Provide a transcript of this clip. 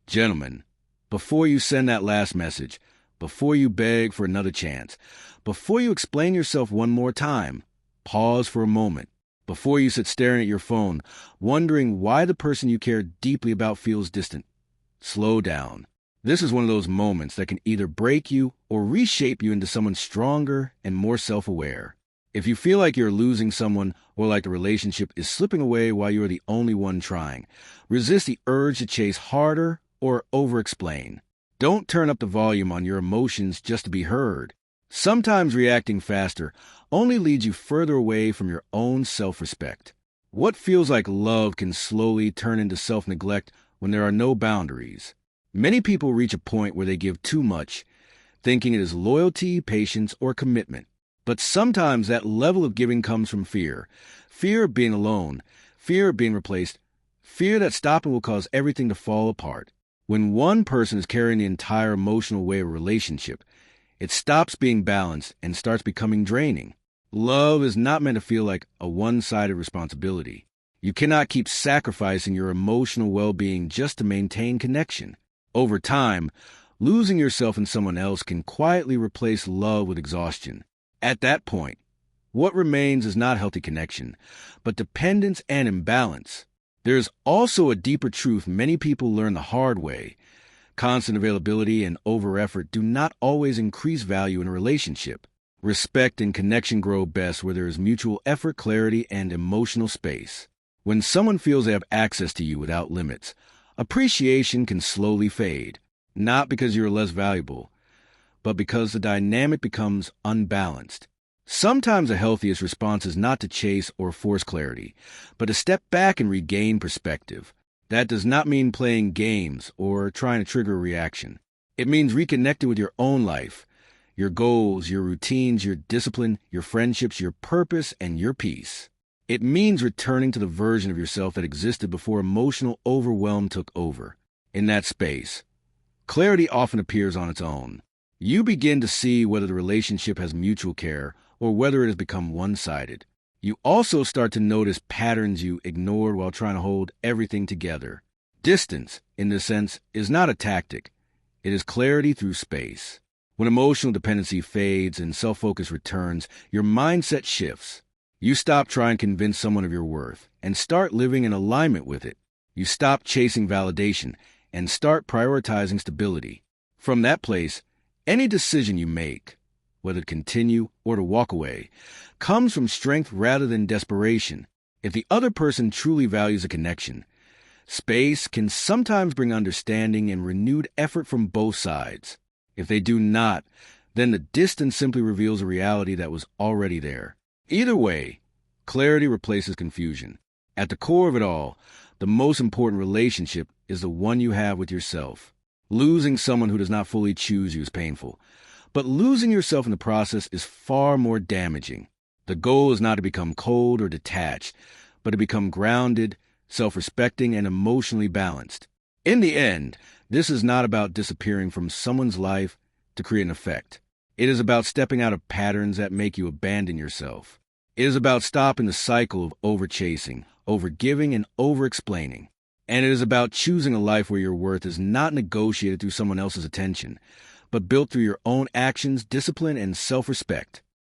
Gentlemen, before you send that last message, before you beg for another chance, before you explain yourself one more time, pause for a moment. Before you sit staring at your phone, wondering why the person you care deeply about feels distant, slow down. This is one of those moments that can either break you or reshape you into someone stronger and more self-aware. If you feel like you're losing someone or like the relationship is slipping away while you're the only one trying, resist the urge to chase harder or over-explain. Don't turn up the volume on your emotions just to be heard. Sometimes reacting faster only leads you further away from your own self-respect. What feels like love can slowly turn into self-neglect when there are no boundaries. Many people reach a point where they give too much, thinking it is loyalty, patience, or commitment. But sometimes that level of giving comes from fear. Fear of being alone, fear of being replaced, fear that stopping will cause everything to fall apart. When one person is carrying the entire emotional weight of a relationship, it stops being balanced and starts becoming draining. Love is not meant to feel like a one-sided responsibility. You cannot keep sacrificing your emotional well-being just to maintain connection. Over time, losing yourself in someone else can quietly replace love with exhaustion. At that point, what remains is not healthy connection, but dependence and imbalance. There is also a deeper truth many people learn the hard way. Constant availability and over-effort do not always increase value in a relationship. Respect and connection grow best where there is mutual effort, clarity, and emotional space. When someone feels they have access to you without limits, appreciation can slowly fade, not because you're less valuable, but because the dynamic becomes unbalanced. Sometimes the healthiest response is not to chase or force clarity, but to step back and regain perspective. That does not mean playing games or trying to trigger a reaction. It means reconnecting with your own life, your goals, your routines, your discipline, your friendships, your purpose, and your peace. It means returning to the version of yourself that existed before emotional overwhelm took over. In that space, clarity often appears on its own. You begin to see whether the relationship has mutual care or whether it has become one-sided. You also start to notice patterns you ignored while trying to hold everything together. Distance, in this sense, is not a tactic. It is clarity through space. When emotional dependency fades and self-focus returns, your mindset shifts. You stop trying to convince someone of your worth and start living in alignment with it. You stop chasing validation and start prioritizing stability. From that place, any decision you make, whether to continue or to walk away, comes from strength rather than desperation. If the other person truly values a connection, space can sometimes bring understanding and renewed effort from both sides. If they do not, then the distance simply reveals a reality that was already there. Either way, clarity replaces confusion. At the core of it all, the most important relationship is the one you have with yourself. Losing someone who does not fully choose you is painful, but losing yourself in the process is far more damaging. The goal is not to become cold or detached, but to become grounded, self-respecting, and emotionally balanced. In the end, this is not about disappearing from someone's life to create an effect. It is about stepping out of patterns that make you abandon yourself. It is about stopping the cycle of over-chasing, over-giving, and over-explaining. And it is about choosing a life where your worth is not negotiated through someone else's attention, but built through your own actions, discipline, and self-respect.